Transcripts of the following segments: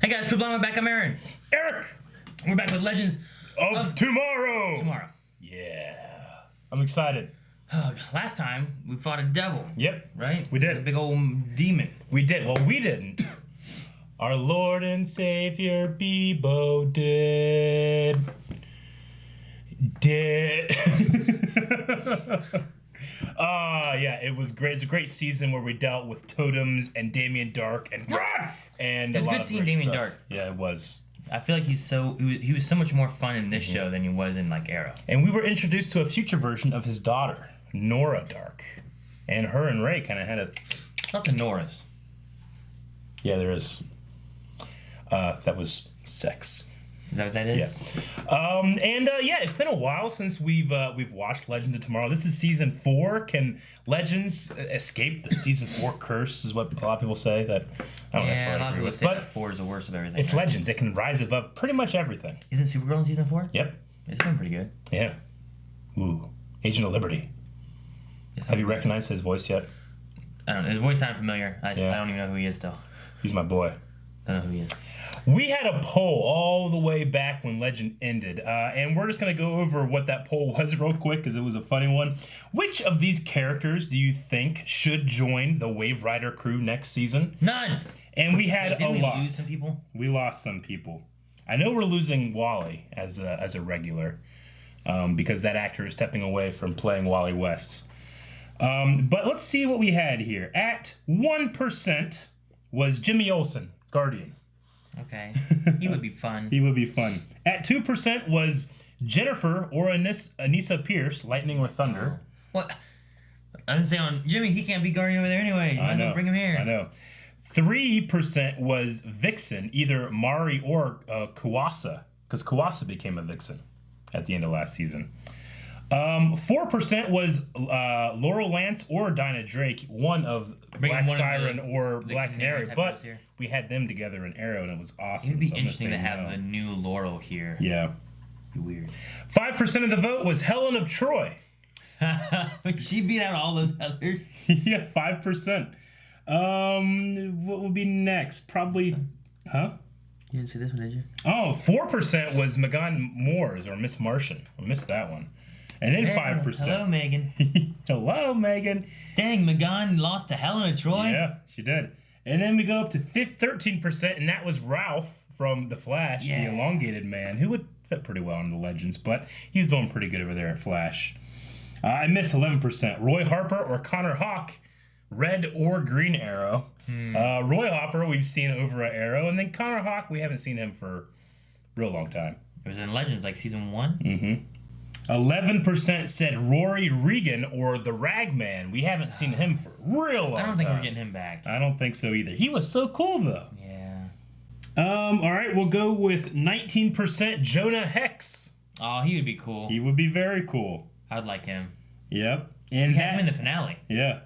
Hey guys, Triple M back. I'm Aaron. Eric! We're back with Legends Of Tomorrow! Tomorrow. Yeah. I'm excited. Last time, we fought a devil. Yep. Right? We did. A big old demon. We did. Well, we didn't. Our Lord and Savior Bebo did. Yeah, it was great. It's a great season where we dealt with totems and Damien Dark and It was good seeing Damien Dark. Yeah, it was. I feel like he was so much more fun in this show than he was in like Arrow. And we were introduced to a future version of his daughter, Nora Dark. And her and Ray kind of had a... Lots of Noras. Yeah, there is. That was sex. Is that what that is? Yeah. It's been a while since we've watched Legends of Tomorrow. This is season 4. Can Legends escape the season 4 curse? Is what a lot of people say. That I don't necessarily a lot of agree people with. say But that 4 is the worst of everything. it's Legends. It can rise above pretty much everything. Isn't Supergirl in season 4? Yep. It's doing pretty good. Yeah. Ooh. Agent of Liberty. Yes, Have you recognized his voice yet? I don't know. His voice sounded familiar. I Yeah. don't even know who he is still. He's my boy. I don't know who he is. We had a poll all the way back when Legend ended, and we're just going to go over what that poll was real quick because it was a funny one. Which of these characters do you think should join the Wave Rider crew next season? None! And we had Didn't a we lot. lose some people? We lost some people. I know we're losing Wally as a regular because that actor is stepping away from playing Wally West. But let's see what we had here. At 1% was Jimmy Olsen, Guardian. Okay. He would be fun. He would be fun. At 2% was Jennifer or Anissa Pierce, Lightning or Thunder. What? I was saying, Jimmy, he can't be Guardian over there anyway. You might as well bring him here. I know. 3% was Vixen, either Mari or Kuwasa, because Kuwasa became a Vixen at the end of last season. 4% was Laurel Lance or Dinah Drake, one of Black Siren or Black Canary, but we had them together in Arrow, and it was awesome. It'd be interesting to have a new Laurel here. Yeah. Be weird. 5% of the vote was Helen of Troy. She beat out all those others. Yeah, 5%. What will be next? Probably, huh? You didn't see this one, did you? Oh, 4% was Megan Moores or Miss Martian. I missed that one. And then 5%. Hello, Megan. Hello, Megan. Dang, Megan lost to Helen of Troy. Yeah, she did. And then we go up to 13%, and that was Ralph from The Flash, the elongated man, who would fit pretty well in the Legends, but he's doing pretty good over there at Flash. I missed 11%. Roy Harper or Connor Hawk, Red or Green Arrow. Roy Harper we've seen over at Arrow, and then Connor Hawk, we haven't seen him for a real long time. It was in Legends, like season 1. Mm-hmm. 11% said Rory Regan or the Ragman. We haven't seen him for a real long time. I don't think we're getting him back. I don't think so either. He was so cool, though. Yeah. All right, we'll go with 19% Jonah Hex. Oh, he would be cool. He would be very cool. I'd like him. Yep. And we had him in the finale. Yeah.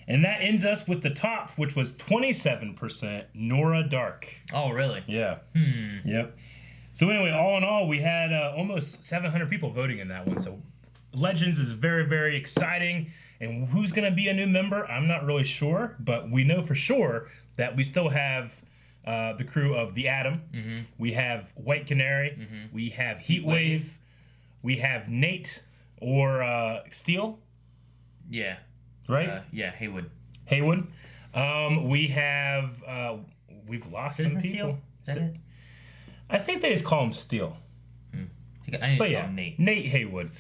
And that ends us with the top, which was 27% Nora Dark. Oh, really? Yeah. Yep. So anyway, all in all, we had almost 700 people voting in that one. So Legends is very, very exciting. And who's going to be a new member, I'm not really sure. But we know for sure that we still have the crew of the Atom. Mm-hmm. We have White Canary. Mm-hmm. We have Heatwave. We have Nate or Steel. Yeah. Right? Yeah, Haywood. We have... we've lost some people. Steel? Is that it? I think they just call him Steel. I need to call him Nate. Nate Haywood.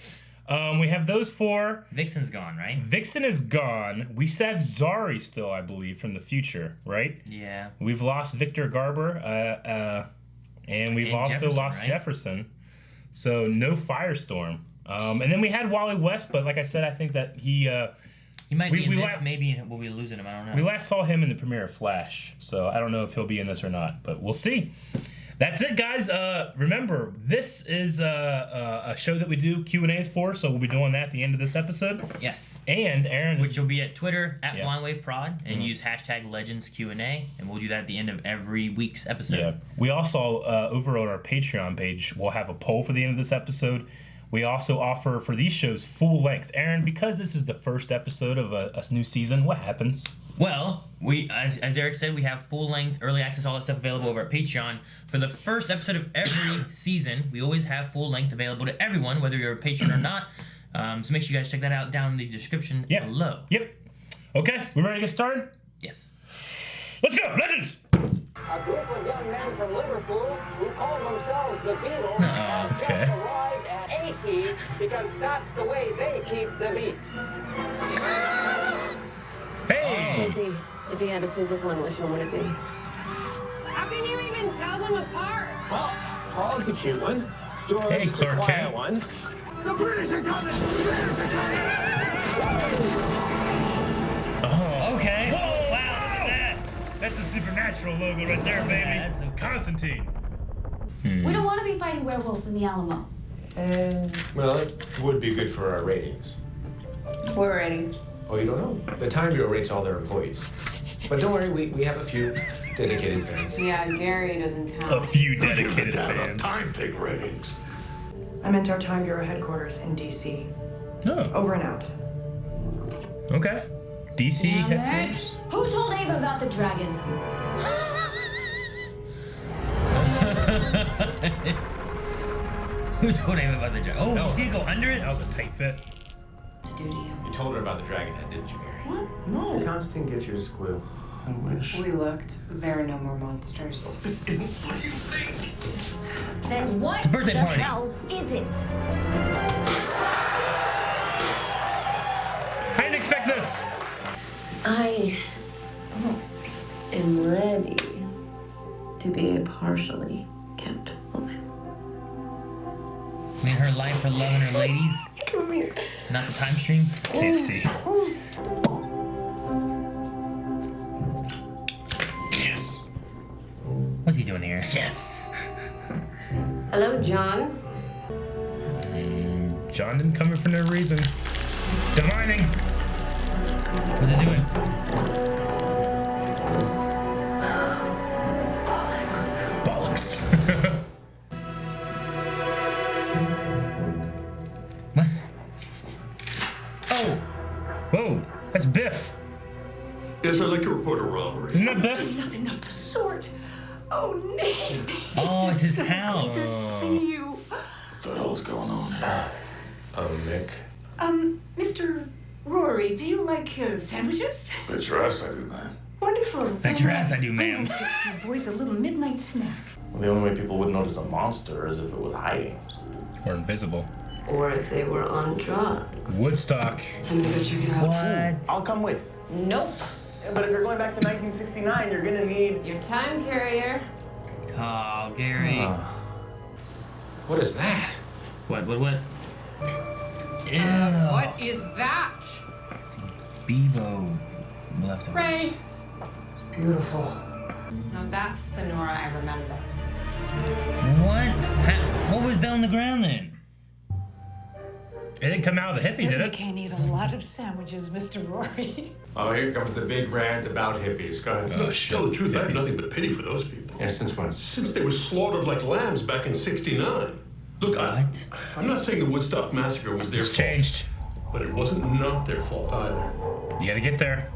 We have those 4. Vixen's gone, right? Vixen is gone. We still have Zari still, I believe, from the future, right? Yeah. We've lost Victor Garber, and we've also lost Jefferson. So no Firestorm. And then we had Wally West, but like I said, I think that he might be in this. Maybe we'll be losing him. I don't know. We last saw him in the premiere of Flash, so I don't know if he'll be in this or not, but we'll see. That's it, guys. Remember, this is a show that we do Q&As for, so we'll be doing that at the end of this episode. Yes. And Aaron... Which will be at Twitter, at BlindWaveProd, and use hashtag LegendsQ&A, and we'll do that at the end of every week's episode. Yeah. We also, over on our Patreon page, we'll have a poll for the end of this episode. We also offer for these shows full length. Aaron, because this is the first episode of a new season, what happens? Well, we as Eric said, we have full length, early access, all that stuff available over at Patreon. For the first episode of every season, we always have full length available to everyone, whether you're a patron or not. So make sure you guys check that out down in the description below. Yep. Okay, we ready to get started? Yes. Let's go, Legends! A group of young men from Liverpool who call themselves the Beatles have just arrived at 80 because that's the way they keep the beat. Hey! Casey, if you had to sleep with one, which one would it be? How can you even tell them apart? Well, Paul's the cute one. George Hey, is the Clark quiet Kent. one. The British are coming! The British are coming! Oh. Okay. Whoa, wow, look at that! That's a Supernatural logo right there, baby. Yeah, that's okay. Constantine. We don't want to be fighting werewolves in the Alamo. Well, it would be good for our ratings. We're ready. Oh, you don't know? The Time Bureau rates all their employees. But don't worry, we have a few dedicated fans. Yeah, Gary doesn't count. A few dedicated fans. Time Pig ratings. I'm at our Time Bureau headquarters in D.C. Oh, Over and out. okay. DC headquarters. Who told Ava about the dragon? Who told him about the dragon? Oh, No. you see it go under it? That was a tight fit. To do to you. You told her about the dragon head, didn't you, Gary? No. Constantine gets you to squeal. I wish. We looked. There are no more monsters. This isn't what you think. Then what a birthday the party. hell is it? I didn't expect this. I am ready to be a partially kept woman. Made her life, her love, and her ladies. Come here. Not the time stream. Can't see. Yes. What's he doing here? Yes. Hello, John. John didn't come here for no reason. Divining. What's it doing? Bollocks. What? Oh. Whoa, that's Biff. Yes, I'd like to report a robbery. Isn't that Biff? Nothing of the sort. Oh, Nate. Oh, it's his So house. good to see you. What the hell's going on here? Mick. Mr. Rory, do you like sandwiches? It's your ass I do, man. Wonderful. That's your ass I do, I'm ma'am. gonna fix you boys a little midnight snack. Well, the only way people would notice a monster is if it was hiding. Or invisible. Or if they were on drugs. Woodstock. I'm gonna go check it out. What? I'll come with. Nope. But if you're going back to 1969, you're gonna need... Your time carrier. Oh, Gary. What is that? What? Ew. What is that? Bebo leftovers. Ray. It's beautiful. Now that's the Nora I remember. What? What was down the ground then? It didn't come out of the hippie, did Certainly it? can't eat a lot of sandwiches, Mr. Rory. Oh, here comes the big rant about hippies. Go ahead. Oh, To shit. tell the truth, I have Hippies. nothing but pity for those people. Yeah, since when? Since they were slaughtered like lambs back in '69. Look, What? I'm not saying the Woodstock Massacre was their It's fault, changed. but it wasn't not their fault either. You gotta get there.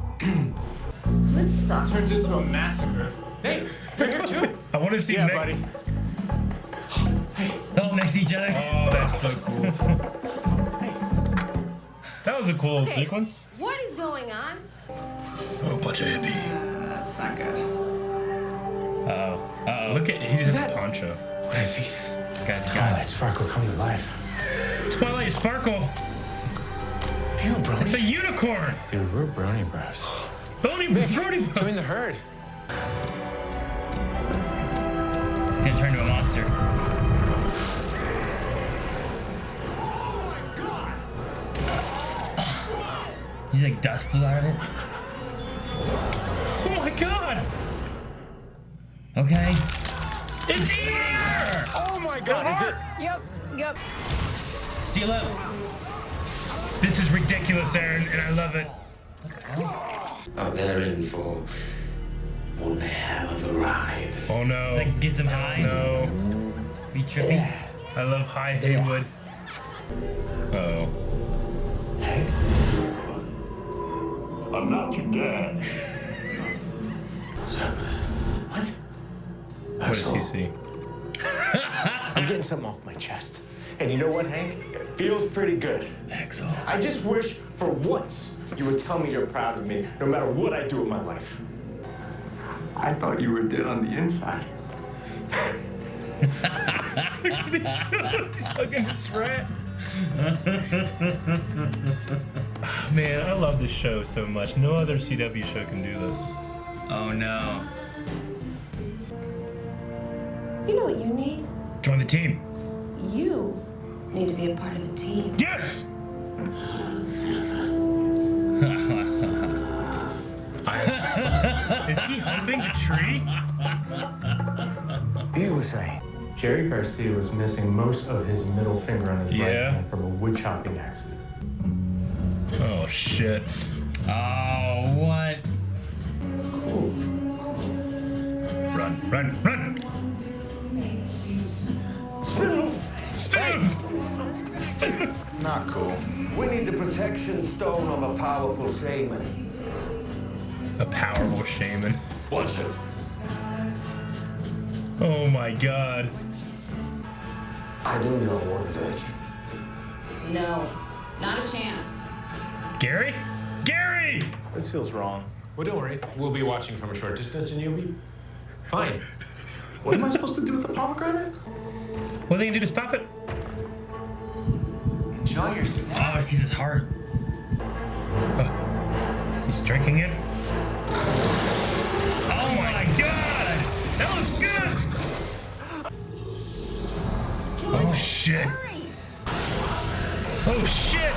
Woodstock. Turns into a massacre. Hey, you're here too? I want to see Yeah, Mick. buddy. Oh, next to each other. Oh, that's so cool. That was a cool Okay. sequence. What is going on? Oh, bunch of hippie. That's not good. Uh-oh. Look at he just has a poncho. What I think it is. Guys, Twilight Sparkle come to life. Twilight Sparkle. Hey, Brony. It's a unicorn. Dude, we're Brony Bros. Brody Join the herd. It's gonna turn into a monster. He's like dust flew out of it. Oh my god. Okay. It's here. Oh my god, is it? Yep. Steal up. This is ridiculous, Aaron, and I love it. Oh, they're in for one hell of a ride. Oh no. It's like gets him high. No. Be trippy. I love High Haywood. Uh-oh. Hank? I'm not your dad. What's happening? What? What does he see? I'm getting something off my chest. And you know what, Hank? It feels pretty good. Axel. I just wish, for once, you would tell me you're proud of me, no matter what I do with my life. I thought you were dead on the inside. Look at this dude. He's hugging this rat. Man, I love this show so much. No other CW show can do this. Oh no. You know what you need? Join the team. You need to be a part of a team. Yes! Is he humping the tree? You were saying? Jerry Garcia was missing most of his middle finger on his right hand from a wood chopping accident. Oh, shit. Oh, what? Cool. Run, run, run! Spoof! Spoof! Spoof! Not cool. We need the protection stone of a powerful shaman. A powerful shaman. Watch it. Oh my god. I do know one virgin. No, not a chance. Gary? Gary! This feels wrong. Well, don't worry. We'll be watching from a short distance and you'll be fine. What am I supposed to do with the pomegranate? What are they gonna do to stop it? Enjoy your snack. Oh, it sees his heart. Oh. He's drinking it. Oh my god! That was good! Oh shit. Oh shit!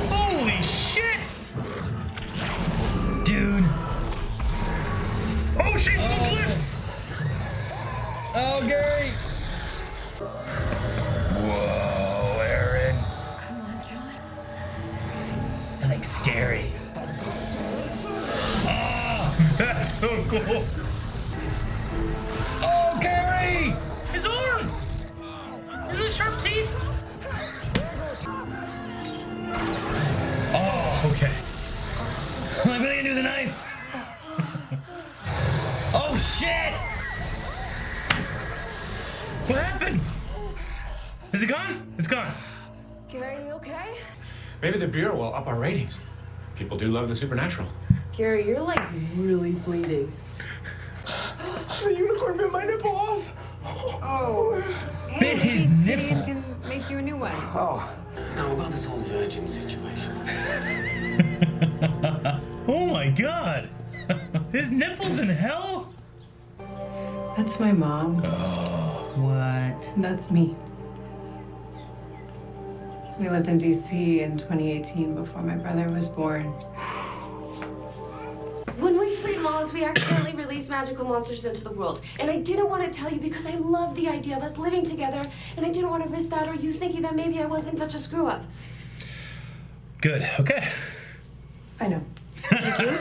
Holy shit! Dude. Oh shit, the cliffs! Oh, Gary! Whoa, Aaron. Come on, John. That looks scary. Ah, that's so cool. Oh, Gary! His arm! Is it sharp teeth? Oh, okay. Like, what are they gonna do with the knife? Oh, shit! What happened? Is it gone? It's gone. Gary, you okay? Maybe the Bureau will up our ratings. People do love the supernatural. Gary, you're like really bleeding. The unicorn bit my nipple off. Oh. Bit his nipple. Dave can make you a new one. Oh. Now about this whole virgin situation. Oh my god. His nipple's in hell? That's my mom. What? That's me. We lived in D.C. in 2018 before my brother was born. When we freed Moz, we accidentally released magical monsters into the world. And I didn't want to tell you because I love the idea of us living together. And I didn't want to risk that or you thinking that maybe I wasn't such a screw up. Good, okay. I know. You do?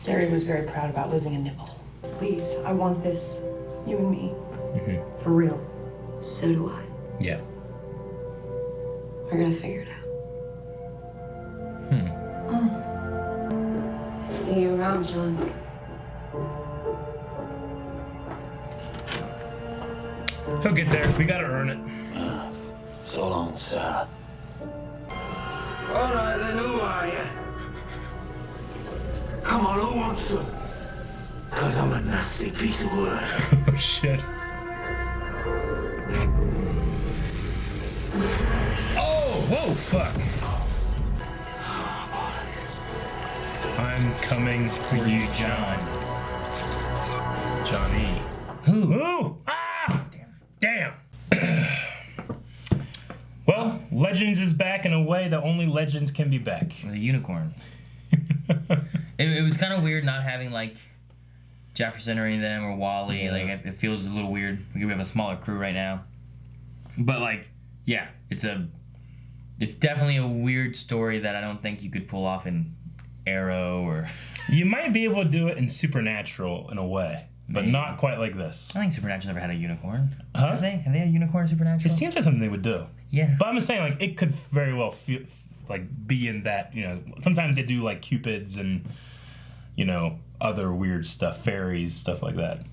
Gary was very proud about losing a nipple. Please, I want this. You and me. Mm-hmm. For real. So do I. Yeah. We're gonna figure it out. See you around, John. He'll get there. We gotta earn it. So long, Sarah. All right, then, who are you? Come on, who wants some? Because I'm a nasty piece of work. Oh, shit. Oh, whoa, fuck. I'm coming for you, John. Johnny. Who? Ah! Damn. Well, Legends is back in a way that only Legends can be back. The unicorn. It was kind of weird not having, like, Jefferson or any of them or Wally. Yeah. Like, it feels a little weird. We have a smaller crew right now. But, like, yeah, it's definitely a weird story that I don't think you could pull off in Arrow or... You might be able to do it in Supernatural in a way. but not quite like this. I think Supernatural never had a unicorn. Huh? Have they? Have they had a unicorn in Supernatural? It seems like something they would do. Yeah. But I'm just saying, like, it could very well be in that, sometimes they do, like, cupids and, other weird stuff, fairies, stuff like that,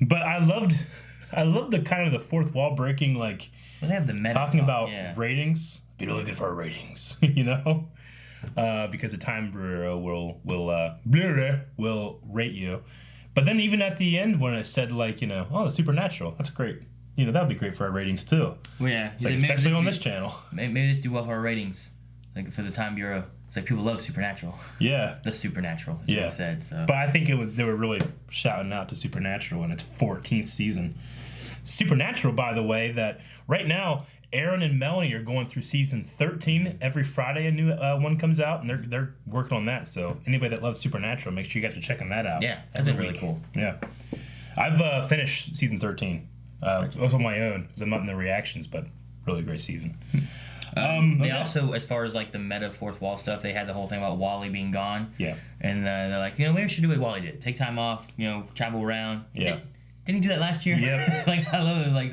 But I loved the kind of the fourth wall breaking, like, well, they have the meta talking about ratings. Be really good for our ratings, because the Time Bureau will rate you. But then even at the end when it said, like, oh, the Supernatural, that's great. That would be great for our ratings too. Well, yeah. It's like, especially on this channel. Maybe this do well for our ratings, like for the Time Bureau. It's like people love Supernatural. Yeah. The Supernatural is what it said. So. But I think they were really shouting out to Supernatural in its 14th season. Supernatural, by the way, that right now Aaron and Melanie are going through season 13. Every Friday a new one comes out, and they're working on that. So anybody that loves Supernatural, make sure you guys are checking that out. Yeah, that's been really cool. Yeah. I've finished season 13. It was on my own, because I'm not in the reactions, but really great season. They also, as far as like the meta fourth wall stuff, they had the whole thing about Wally being gone. Yeah. And they're like, maybe we should do what Wally did. Take time off, travel around. Yeah. Didn't he do that last year? Yeah. Like, I love it. Like,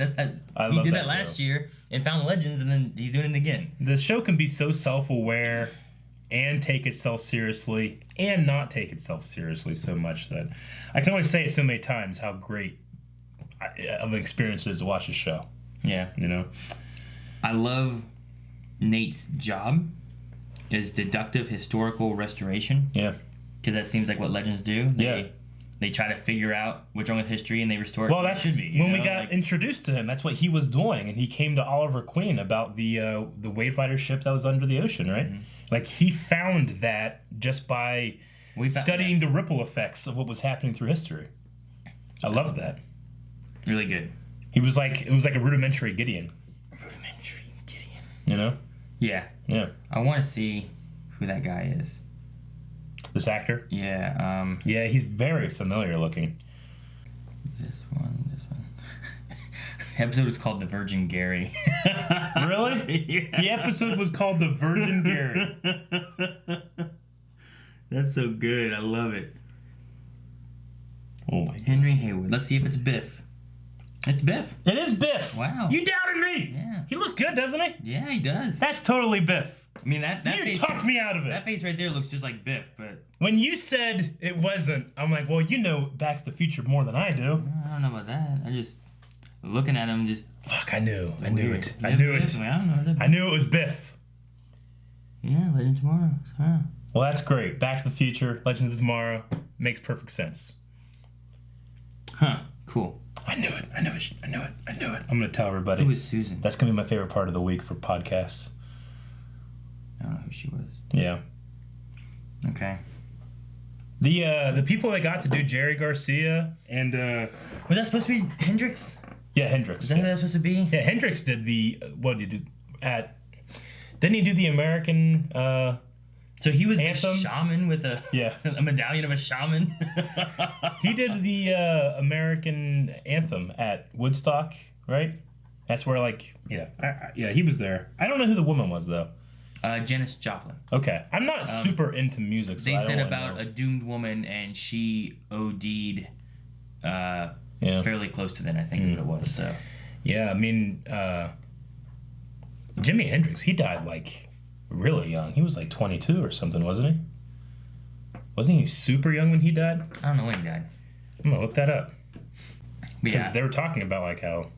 he did that last year and found legends, and then he's doing it again. The show can be so self-aware and take itself seriously and not take itself seriously so much that I can only say it so many times how great of an experience it is to watch this show. Yeah. I love Nate's job is deductive historical restoration. Yeah. Because that seems like what legends do. They try to figure out what's wrong with history and they restore it. Well, that's should be, when we got introduced to him. That's what he was doing, and he came to Oliver Queen about the Wavefighter ship that was under the ocean, right? Mm-hmm. Like he found that just by studying the ripple effects of what was happening through history. I love that. Really good. It was like a rudimentary Gideon. Yeah. Yeah. I want to see who that guy is. This actor? Yeah. Yeah, he's very familiar looking. This one. The episode was called The Virgin Gary. Really? Yeah. The episode was called The Virgin Gary. That's so good. I love it. Oh my Henry Hayward. Let's see if it's Biff. It's Biff. It is Biff. Wow. You doubted me. Yeah. He looks good, doesn't he? Yeah, he does. That's totally Biff. I mean, that you face talked me out of it. That face right there looks just like Biff, but... When you said it wasn't, I'm like, well, you know Back to the Future more than I do. I don't know about that. I just... Looking at him, just... Fuck, I knew it. I knew it. I knew it was Biff. Yeah, Legend Tomorrow. Huh. Well, that's great. Back to the Future, Legends of Tomorrow. Makes perfect sense. Huh. Cool. I knew it. I'm going to tell everybody. Who is Susan? That's going to be my favorite part of the week for podcasts. I don't know who she was. Yeah. Okay. The people that got to do Jerry Garcia and... was that supposed to be Hendrix? Yeah, Hendrix. Is that who that's supposed to be? Yeah, Hendrix did the... What did he do? Didn't he do the American... So he was anthem? The shaman with a medallion of a shaman? He did the American anthem at Woodstock, right? That's where, like... Yeah, he was there. I don't know who the woman was, though. Janis Joplin. Okay. I'm not super into music, so they I don't said really about know. a doomed woman, and she OD'd fairly close to that, I think is what it was. So. Yeah, I mean, Jimi Hendrix, he died, like, really young. He was, like, 22 or something, wasn't he? Wasn't he super young when he died? I don't know when he died. I'm going to look that up. Because they were talking about, like, how...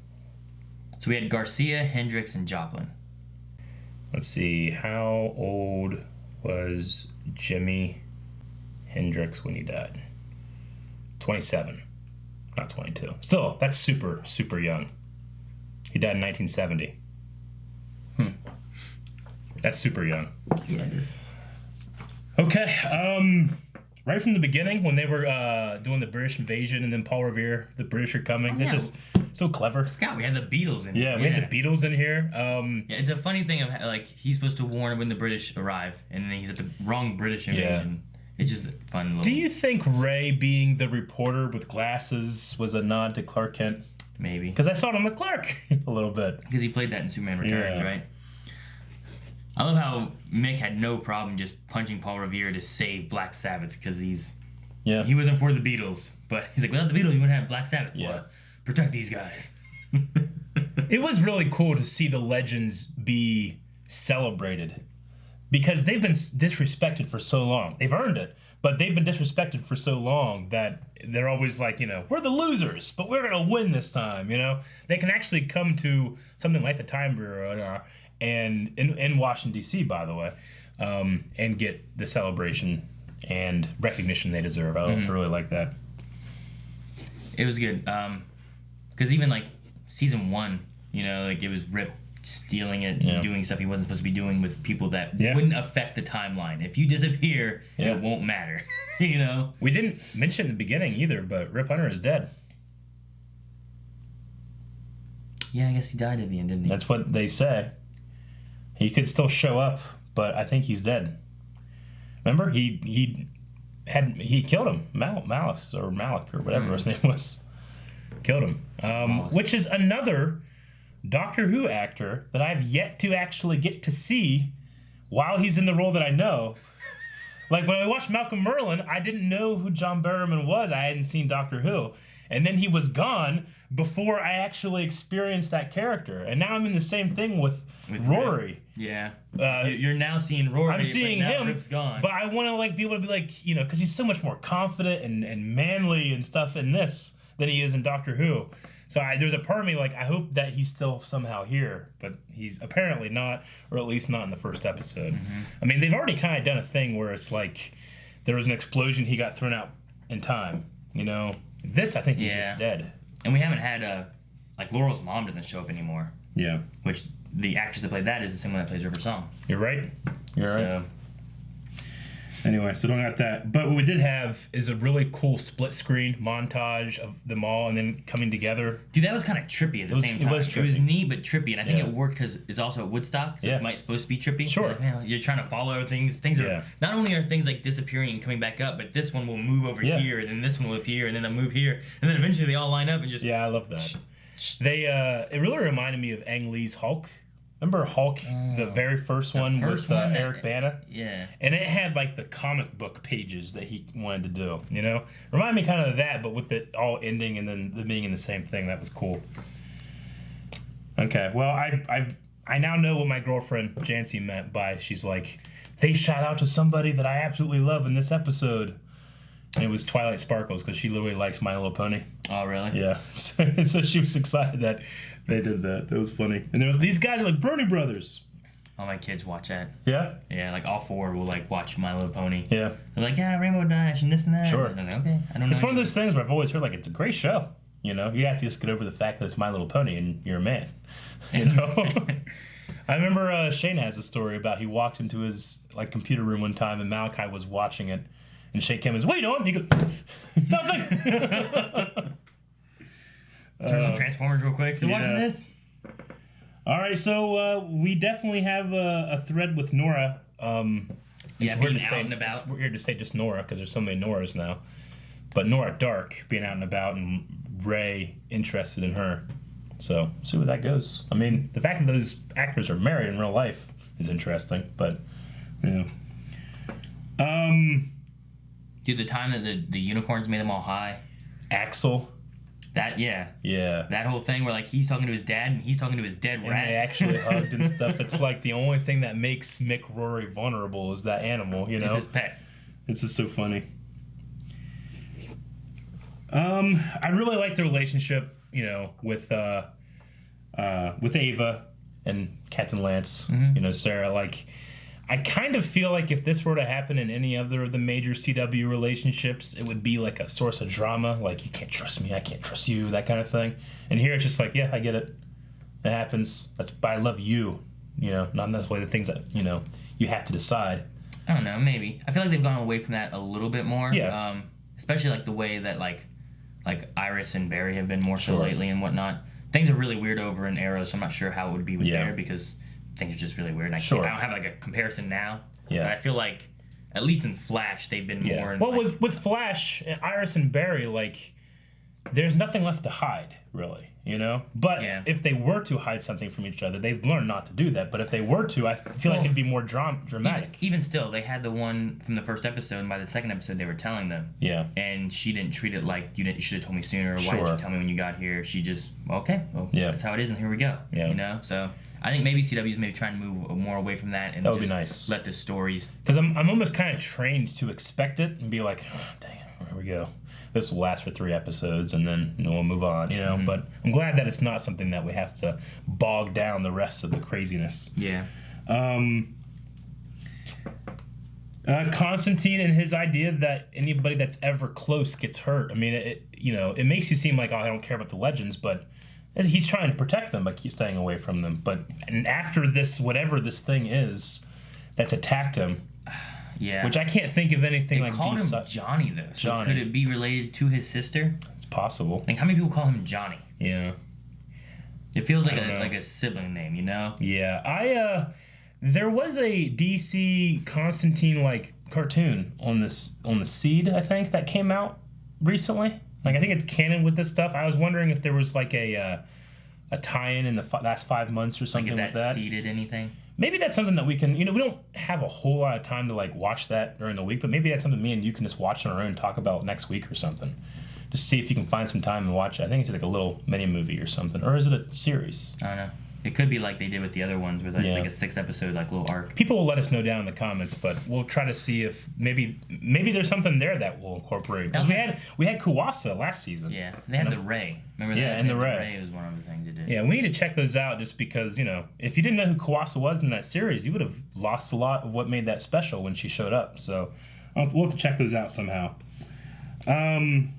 So we had Garcia, Hendrix, and Joplin. Let's see, how old was Jimi Hendrix when he died? 27, not 22. Still, that's super, super young. He died in 1970. That's super young. Yeah, it is. Okay, right from the beginning, when they were doing the British invasion and then Paul Revere, the British are coming, they're just so clever. God, we had the Beatles in here. Yeah, we had the Beatles in here. Yeah, it's a funny thing of like he's supposed to warn when the British arrive, and then he's at the wrong British invasion. Yeah. It's just fun. Little... Do you think Ray being the reporter with glasses was a nod to Clark Kent? Maybe. Because I saw him with Clark a little bit. Because he played that in Superman Returns, right? I love how Mick had no problem just punching Paul Revere to save Black Sabbath because he's Yeah. He wasn't for the Beatles, but he's like, without the Beatles, you wouldn't have Black Sabbath. Yeah. Well, protect these guys. It was really cool to see the legends be celebrated because they've been disrespected for so long. They've earned it, but they've been disrespected for so long that they're always like, we're the losers, but we're going to win this time, They can actually come to something like the Time Bureau and in Washington, D.C., by the way, and get the celebration and recognition they deserve. I really like that. It was good. Because even, like, season 1, it was Rip stealing it and doing stuff he wasn't supposed to be doing with people that wouldn't affect the timeline. If you disappear, it won't matter. We didn't mention in the beginning either, but Rip Hunter is dead. Yeah, I guess he died at the end, didn't he? That's what they say. He could still show up, but I think he's dead. Remember, he killed him, Malice or Malik or whatever his name was. Killed him, which is another Doctor Who actor that I've yet to actually get to see while he's in the role that I know. Like, when I watched Malcolm Merlin, I didn't know who John Barrowman was. I hadn't seen Doctor Who. And then he was gone before I actually experienced that character. And now I'm in the same thing with Rory. Rip. Yeah. You're now seeing Rory. I'm seeing him, Rip's gone. but I want to be able to be like, because he's so much more confident and manly and stuff in this than he is in Doctor Who. So there's a part of me I hope that he's still somehow here, but he's apparently not, or at least not in the first episode. Mm-hmm. I mean, they've already kind of done a thing where it's like there was an explosion, he got thrown out in time. This I think he's just dead. And we haven't had Laurel's mom doesn't show up anymore. Yeah. Which the actress that played that is the same one that plays River Song. You're right. Right. Anyway, so don't got that. But what we did have is a really cool split screen montage of them all and then coming together. Dude, that was kind of trippy at the same time. It was neat but trippy, and I think it worked because it's also at Woodstock, so it might supposed to be trippy. Sure. You're trying to follow things. Things are not only are things disappearing and coming back up, but this one will move over here, and then this one will appear, and then they'll move here, and then eventually they all line up and just. Yeah, I love that. It really reminded me of Ang Lee's Hulk. Remember Hulk, the very first one with Eric Bana? Yeah. And it had the comic book pages that he wanted to do, Reminded me kind of that, but with it all ending and then them being in the same thing. That was cool. Okay, well, I now know what my girlfriend Jancy meant by, she's like, they shout out to somebody that I absolutely love in this episode. And it was Twilight Sparkles, because she literally likes My Little Pony. Oh, really? Yeah. So she was excited that they did that. It was funny. And these guys are like Brony Brothers. All my kids watch that. Yeah? Yeah, all 4 will watch My Little Pony. Yeah. They're like, yeah, Rainbow Dash and this and that. Sure. And I'm like, okay, I don't know. It's one of those things where I've always heard it's a great show. You have to just get over the fact that it's My Little Pony and you're a man. I remember Shane has a story about he walked into his computer room one time and Malachi was watching it. And Shane came and says, what are you doing? He goes, nothing. Turn on Transformers real quick. You watching this? All right, so we definitely have a thread with Nora. Being out and about. It's weird to say just Nora because there's so many Noras now. But Nora Dark being out and about and Ray interested in her. So see where that goes. I mean, the fact that those actors are married in real life is interesting, but Dude, the time that the unicorns made them all high. Axel. That, yeah. Yeah. That whole thing where, he's talking to his dad and he's talking to his dead rat. And they actually hugged and stuff. It's the only thing that makes Mick Rory vulnerable is that animal, It's his pet. It's just so funny. I really like the relationship, with Ava and Captain Lance. Mm-hmm. Sarah, I kind of feel like if this were to happen in any other of the major CW relationships, it would be a source of drama. You can't trust me, I can't trust you, that kind of thing. And here it's just yeah, I get it. It happens. But I love you. Not necessarily the things that, you have to decide. I don't know, maybe. I feel like they've gone away from that a little bit more. Yeah. Especially the way that Iris and Barry have been more so lately and whatnot. Things are really weird over in Arrow, so I'm not sure how it would be with there because things are just really weird. And I don't have a comparison now. Yeah. But I feel at least in Flash, they've been more. Well, with Flash, Iris and Barry, there's nothing left to hide, really, you know? But if they were to hide something from each other, they've learned not to do that. But if they were to, I feel like it'd be more dramatic. Even still, they had the one from the first episode, and by the second episode, they were telling them. Yeah. And she didn't treat it like, you should have told me sooner, or why didn't you tell me when you got here? She just, that's how it is, and here we go. Yeah. You know? So I think maybe CW's maybe trying to move more away from that and that would just be nice. Let the stories. Because I'm almost kind of trained to expect it and be like, oh, dang it, here we go. This will last for 3 episodes, and then we'll move on, you know. Mm-hmm. But I'm glad that it's not something that we have to bog down the rest of the craziness. Yeah. Constantine and his idea that anybody that's ever close gets hurt. I mean, it makes you seem like, oh, I don't care about the legends, but he's trying to protect them by staying away from them. But after this, whatever this thing is that's attacked him. Yeah. Which I can't think of anything they like called him Johnny, though. So Johnny. Could it be related to his sister? It's possible. Like, how many people call him Johnny? Yeah. It feels like a sibling name, you know? Yeah. There was a DC Constantine like cartoon on the Seed, I think, that came out recently. Like, I think it's canon with this stuff. I was wondering if there was like a tie-in in the last 5 months or something like with that. Seeded anything? Maybe that's something that we can, we don't have a whole lot of time to like watch that during the week, but maybe that's something me and you can just watch on our own and talk about next week or something. Just see if you can find some time and watch it. I think it's like a little mini movie or something. Or is it a series? I don't know. It could be like they did with the other ones, where it's like a 6-episode like little arc. People will let us know down in the comments, but we'll try to see if maybe there's something there that we'll incorporate. Because we had Kuwasa last season. Yeah, they had the Ray. Remember that? Yeah, and the Ray. The Ray was one of the things they did. Yeah, we need to check those out just because, if you didn't know who Kuwasa was in that series, you would have lost a lot of what made that special when she showed up. So we'll have to check those out somehow. I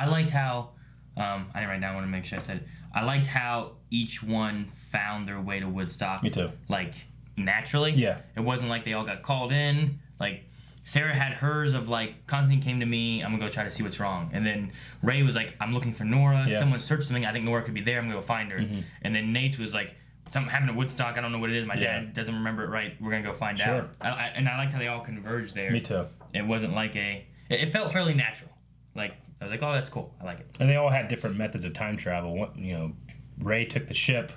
liked how I didn't write down. I want to make sure I said it. I liked how each one found their way to Woodstock. Me too. Like, naturally. Yeah. It wasn't like they all got called in. Like, Sarah had hers of like, Constantine came to me, I'm gonna go try to see what's wrong. And then Ray was like, I'm looking for Nora. Yeah. Someone searched something. I think Nora could be there. I'm gonna go find her. Mm-hmm. And then Nate was like, something happened at Woodstock. I don't know what it is. My dad doesn't remember it right. We're gonna go find out. And I liked how they all converged there. Me too. It wasn't like it felt fairly natural. Like, I was like, oh, that's cool. I like it. And they all had different methods of time travel. Ray took the ship.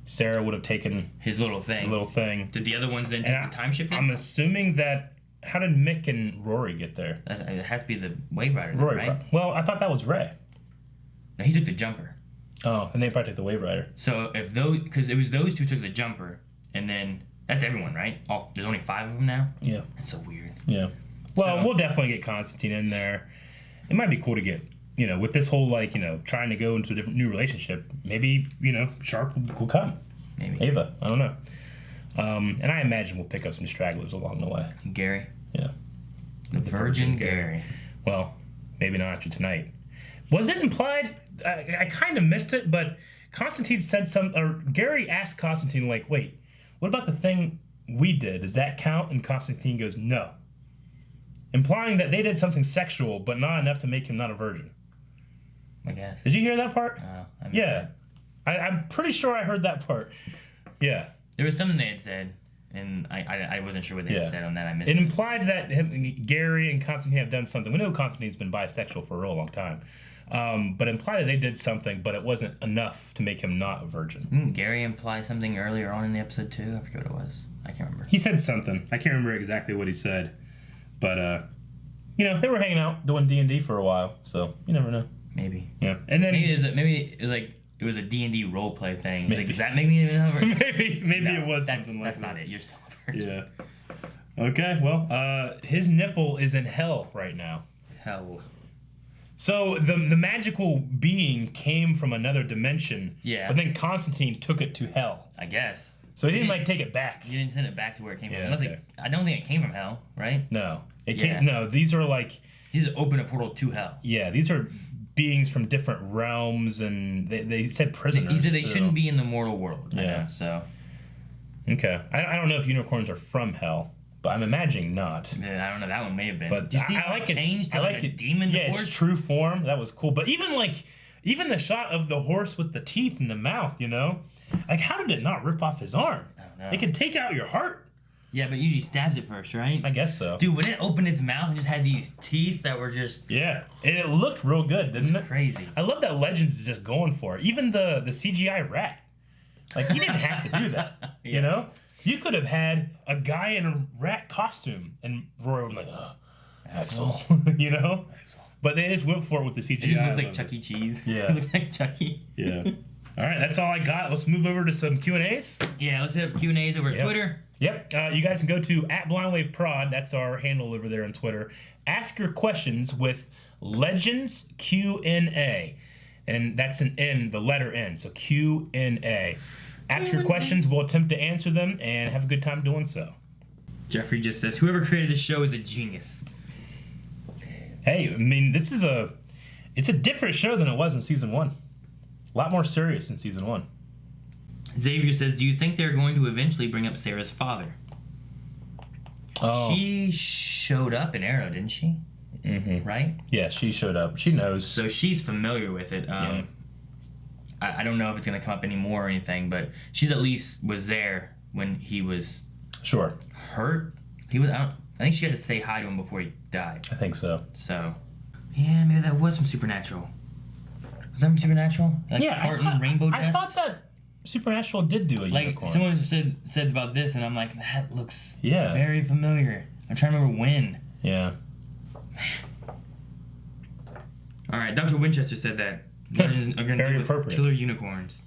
Sarah would have taken his little thing. Did the other ones then take the time ship then? I'm assuming that. How did Mick and Rory get there? It has to be the Wave Rider, Rory, right? Well, I thought that was Ray. No, he took the jumper. Oh, and they probably took the Wave Rider. So because it was those two took the jumper, and then that's everyone, right? There's only 5 of them now. Yeah. That's so weird. Yeah. Well, we'll definitely get Constantine in there. It might be cool to get, with this whole, trying to go into a different new relationship, maybe, Sharp will come. Maybe. Ava, I don't know. And I imagine we'll pick up some stragglers along the way. Gary. Yeah. The Virgin Gary. Well, maybe not after tonight. Was it implied? I kind of missed it, but Constantine said Gary asked Constantine, wait, what about the thing we did? Does that count? And Constantine goes, no. Implying that they did something sexual, but not enough to make him not a virgin. I guess. Did you hear that part? No. Yeah. I'm pretty sure I heard that part. Yeah. There was something they had said, and I wasn't sure what they had said on that. I missed it. It implied that Gary and Constantine have done something. We know Constantine's been bisexual for a real long time. But implied that they did something, but it wasn't enough to make him not a virgin. Didn't Gary imply something earlier on in the episode, too? I forget what it was. I can't remember. He said something. I can't remember exactly what he said. But, they were hanging out doing D&D for a while, so you never know. Maybe. Yeah. And then maybe it was a D&D roleplay thing. Like, does that make me even over? maybe it was something like that. That's not it. You're still a virgin. Yeah. Okay, well, his nipple is in hell right now. Hell. So the magical being came from another dimension. Yeah. But then Constantine took it to hell. I guess. So he didn't take it back. He didn't send it back to where it came from. I don't think it came from hell, right? No. No, these are like... These open a portal to hell. Yeah, these are beings from different realms, and they said prisoners. He said they shouldn't be in the mortal world. Yeah. So. Okay. I don't know if unicorns are from hell, but I'm imagining not. Yeah, I don't know. That one may have been. But you see I like it. Changed to a demon horse? Its true form. That was cool. But even the shot of the horse with the teeth in the mouth, Like, how did it not rip off his arm? I don't know. It could take out your heart. Yeah, but usually stabs it first, right? I guess so. Dude, when it opened its mouth and just had these teeth that were just... Yeah, and it looked real good, didn't it? Crazy. I love that Legends is just going for it. Even the CGI rat. Like, you didn't have to do that, you know? You could have had a guy in a rat costume, and Roy would be like, Axel, you know? Axel. But they just went for it with the CGI. It just looks like Chuck E. Cheese. Yeah. It looks like Chucky. Yeah. All right, that's all I got. Let's move over to some Q&As. Yeah, let's hit up Q&As over at Twitter. Yep. You guys can go to @BlindWaveProd. That's our handle over there on Twitter. Ask your questions with Legends Q&A. And that's an N, the letter N. So Q&A. Ask your questions. We'll attempt to answer them and have a good time doing so. Jeffrey just says, whoever created this show is a genius. Hey, I mean, it's a different show than it was in season 1. A lot more serious in season 1. Xavier says, do you think they're going to eventually bring up Sarah's father? Oh. She showed up in Arrow, didn't she? Mm-hmm. Right? Yeah, she showed up. She knows. So she's familiar with it. I don't know if it's going to come up anymore or anything, but she's at least was there when he was hurt. He was. I think she had to say hi to him before he died. I think so. So, yeah, maybe that was from Supernatural. Was that from Supernatural? Like farting rainbow dust? I thought that Supernatural did do a unicorn. Someone said about this, and I'm like, that looks Yeah. very familiar. I'm trying to remember when. Yeah. All right, Dr. Winchester said that Legends are going to do with killer unicorns.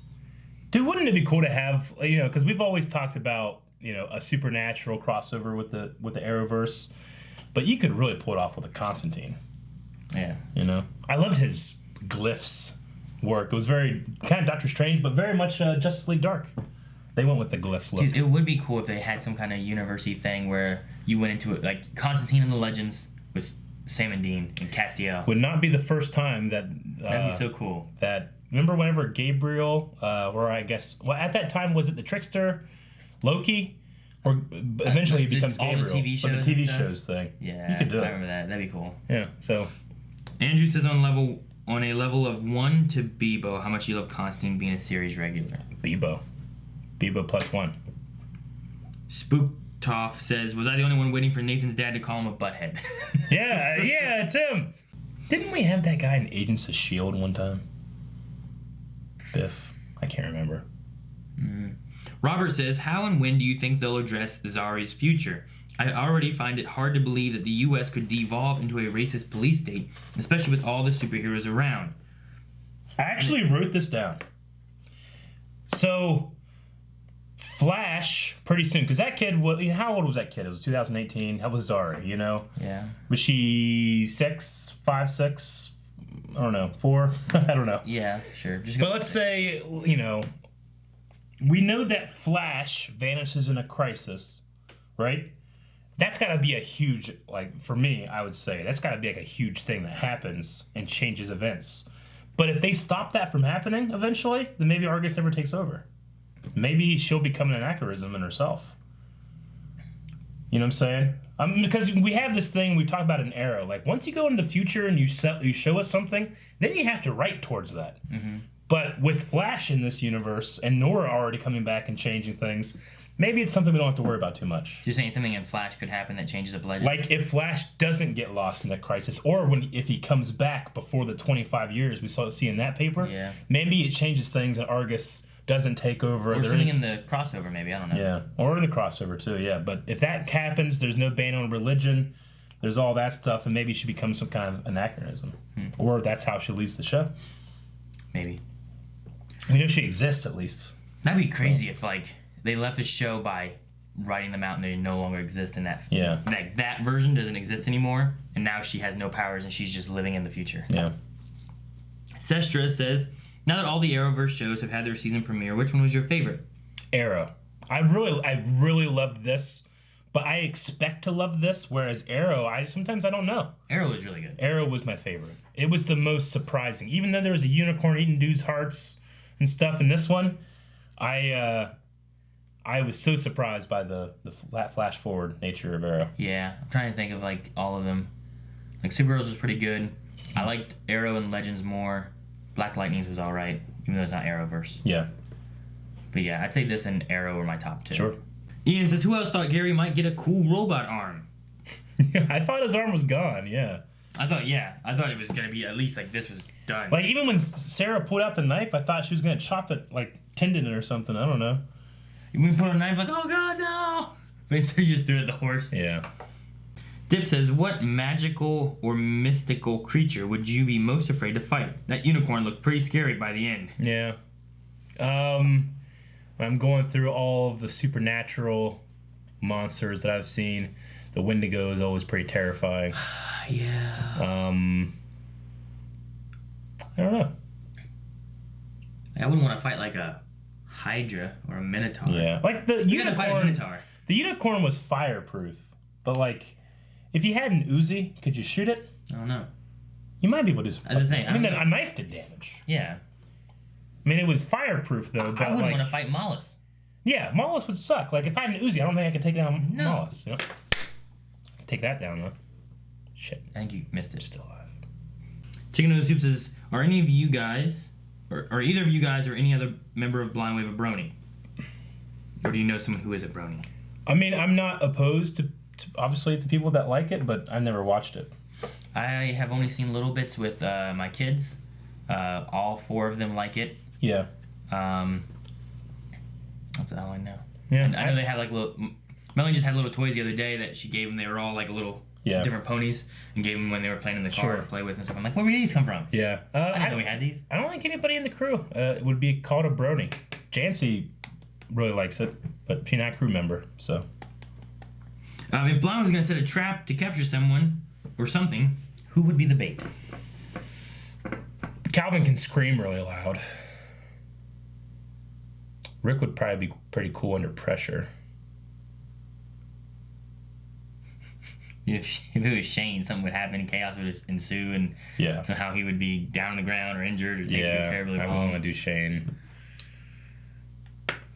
Dude, wouldn't it be cool to have, you know, because we've always talked about, you know, a Supernatural crossover with the Arrowverse, but you could really pull it off with a Constantine. Yeah. You know? I loved his glyphs work. It was very kind of Doctor Strange, but very much Justice League Dark. They went with the glyphs look. Dude, it would be cool if they had some kind of university thing where you went into it, like Constantine and the Legends with Sam and Dean and Castiel. Would not be the first time that... That'd be so cool. That, remember whenever Gabriel, or I guess, well, at that time, was it the Trickster, Loki? Or eventually he becomes Gabriel. All the TV shows. But the TV shows thing. Yeah, you could do I remember that. That'd be cool. Yeah, so... Andrew says on a level of 1 to Bebo, how much you love Constantine being a series regular. Bebo +1. Spooktoff says, was I the only one waiting for Nathan's dad to call him a butthead? yeah, it's him. Didn't we have that guy in Agents of S.H.I.E.L.D. one time? Biff. I can't remember. Robert says, how and when do you think they'll address Zari's future? I already find it hard to believe that the U.S. could devolve into a racist police state, especially with all the superheroes around. I actually wrote this down. So, Flash, pretty soon, because that kid, how old was that kid? It was 2018. How was Zari, you know? Yeah. Was she 5, 6? I don't know. 4? I don't know. Yeah, sure. But let's say, you know, we know that Flash vanishes in a crisis, right? That's got to be a huge, like, for me, I would say, that's got to be like a huge thing that happens and changes events. But if they stop that from happening eventually, then maybe Argus never takes over. Maybe she'll become an anachronism in herself. You know what I'm saying? Because we have this thing we talk about in Arrow. Like, once you go into the future and you show us something, then you have to write towards that. Mm-hmm. But with Flash in this universe and Nora already coming back and changing things, maybe it's something we don't have to worry about too much. You're saying something in Flash could happen that changes up Legends? Like if Flash doesn't get lost in that crisis, or if he comes back before the 25 years we see in that paper, maybe it changes things and Argus doesn't take over. Or something in the crossover, maybe. I don't know. Yeah, or in the crossover too, yeah. But if that happens, there's no ban on religion, there's all that stuff, and maybe she becomes some kind of anachronism. Or that's how she leaves the show. Maybe. We know she exists, at least. That'd be crazy if, like, they left the show by writing them out and they no longer exist in that. Yeah. Like, that version doesn't exist anymore, and now she has no powers and she's just living in the future. Yeah. Sestra says, now that all the Arrowverse shows have had their season premiere, which one was your favorite? Arrow. I really loved this, but I expect to love this, whereas Arrow, sometimes I don't know. Arrow was really good. Arrow was my favorite. It was the most surprising. Even though there was a unicorn eating dudes' hearts and stuff in this one, I was so surprised by the flash forward nature of Arrow. Yeah, I'm trying to think of like all of them. Like Superheroes was pretty good. I liked Arrow and Legends more. Black Lightning's was alright, even though it's not Arrowverse. Yeah. But yeah, I'd say this and Arrow were my top two. Sure. Ian says, who else thought Gary might get a cool robot arm? I thought his arm was gone, yeah. I thought it was going to be at least like this was done. Like, even when Sarah pulled out the knife, I thought she was going to chop it, like, tendon it or something. I don't know. We put a knife like, oh, God, no. But instead you just threw it at the horse. Yeah. Dip says, what magical or mystical creature would you be most afraid to fight? That unicorn looked pretty scary by the end. Yeah. I'm going through all of the supernatural monsters that I've seen. The Wendigo is always pretty terrifying. Yeah. I don't know. I wouldn't want to fight like a Hydra or a Minotaur. Yeah. Like the you gotta fight a Minotaur. The unicorn was fireproof, but like, if you had an Uzi, could you shoot it? I don't know. You might be able to do something. That's the thing. I mean, a knife did damage. Yeah. I mean, it was fireproof though. I wouldn't want to fight Mollis. Yeah, Mollis would suck. Like, if I had an Uzi, I don't think I could take down Mollis. You know? Take that down though. Shit. I think you missed it. Still alive. Chicken Noodle Soup says, are any of you guys, or either of you guys, or any other member of Blind Wave a brony? Or do you know someone who is a brony? I mean, I'm not opposed to obviously to people that like it, but I've never watched it. I have only seen little bits with my kids. All 4 of them like it. Yeah. That's all I know. Yeah. And I know they had like little. Melanie just had little toys the other day that she gave them. They were all like little different ponies, and gave them when they were playing in the car to play with and stuff. I'm like, where did these come from? Yeah. I didn't know we had these. I don't think anybody in the crew would be called a brony. Jancy really likes it, but she's not a crew member, so. If Blind was going to set a trap to capture someone or something, who would be the bait? Calvin can scream really loud. Rick would probably be pretty cool under pressure. If it was Shane, something would happen, chaos would ensue, and somehow he would be down on the ground or injured or things would go terribly wrong. I wouldn't want to do Shane.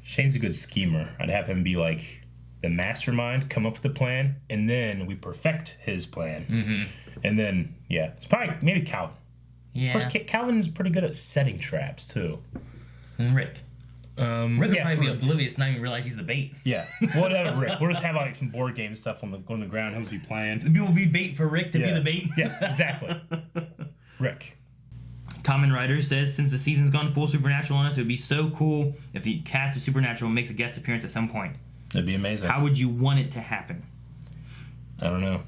Shane's a good schemer. I'd have him be like the mastermind, come up with the plan, and then we perfect his plan. Mm-hmm. And then, it's probably maybe Calvin. Yeah. Of course, Calvin's pretty good at setting traps, too. And Rick. Rick would probably be oblivious, not even realize he's the bait. Yeah. We'll have Rick. We'll just have like some board game stuff on the ground. He'll just be playing. People will be bait for Rick to be the bait. Yeah, exactly. Rick. Common Writer says, since the season's gone full Supernatural on us, it would be so cool if the cast of Supernatural makes a guest appearance at some point. That'd be amazing. How would you want it to happen? I don't know.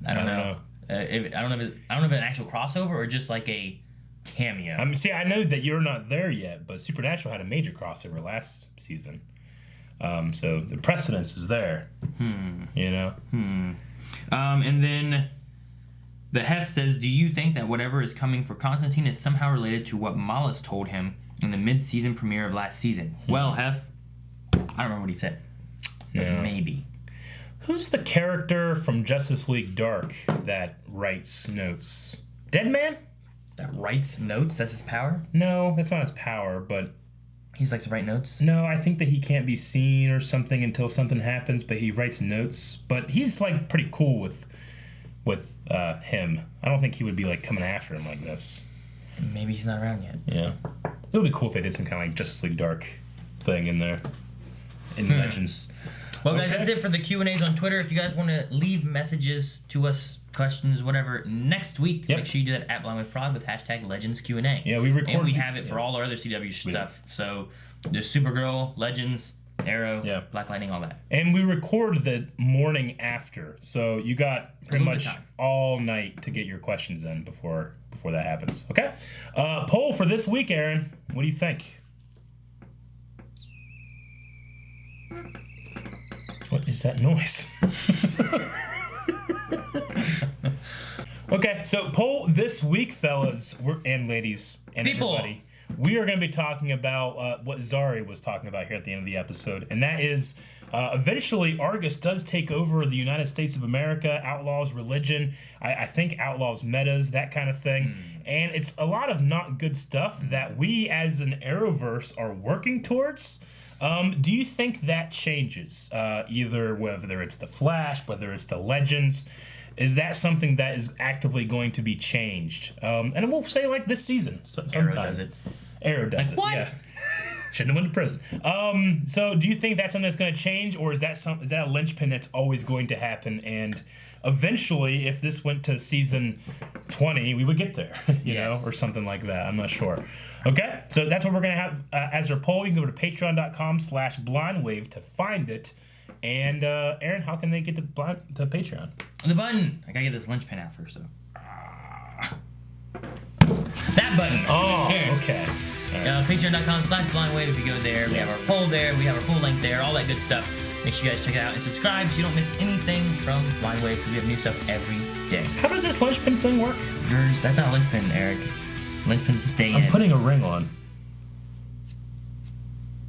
I don't know. I don't know if it's an actual crossover or just like a cameo. I mean, see, I know that you're not there yet, but Supernatural had a major crossover last season, so the precedence is there. You know. And then the Hef says, "Do you think that whatever is coming for Constantine is somehow related to what Mollis told him in the mid-season premiere of last season?" Well, Hef, I don't remember what he said, but maybe. Who's the character from Justice League Dark that writes notes? Deadman? That writes notes? That's his power? No, that's not his power, but... He just likes to write notes? No, I think that he can't be seen or something until something happens, but he writes notes. But he's, like, pretty cool with him. I don't think he would be, like, coming after him like this. Maybe he's not around yet. Yeah. It would be cool if they did some kind of, like, Justice League Dark thing in there. In Legends. Well, guys, that's it for the Q&As on Twitter. If you guys want to leave messages to us, questions, whatever, next week, make sure you do that at Blind with Prod with hashtag Legends Q&A. Yeah, we record. And we have it for all our other CW stuff. So there's Supergirl, Legends, Arrow, Black Lightning, all that. And we record the morning after. So you got pretty much all night to get your questions in before that happens. Okay? Poll for this week, Aaron. What do you think? What is that noise? Okay, so poll this week, fellas and ladies and everybody. We are going to be talking about what Zari was talking about here at the end of the episode, and that is eventually Argus does take over the United States of America, outlaws religion, I think outlaws metas, that kind of thing, and it's a lot of not good stuff that we as an Arrowverse are working towards. Do you think that changes? Either whether it's the Flash, whether it's the Legends, is that something that is actively going to be changed? And we'll say like this season. Arrow does it. Arrow does it. What? Yeah. Shouldn't have went to prison. So do you think that's something that's going to change, or is that a linchpin that's always going to happen? And eventually, if this went to season 20, we would get there, you know, or something like that. I'm not sure. Okay, so that's what we're going to have as our poll. You can go to patreon.com/blindwave to find it. And Aaron, how can they get to Patreon? The button. I gotta get this linchpin out first, though. That button. Oh, here. Okay. Patreon.com/blindwave. If you go there, we have our poll there, we have our full length there, all that good stuff. Make sure you guys check it out and subscribe so you don't miss anything from Blindwave, because we have new stuff every day. How does this linchpin thing work? That's not a linchpin, Eric. Linchpins stay in. I'm putting a ring on.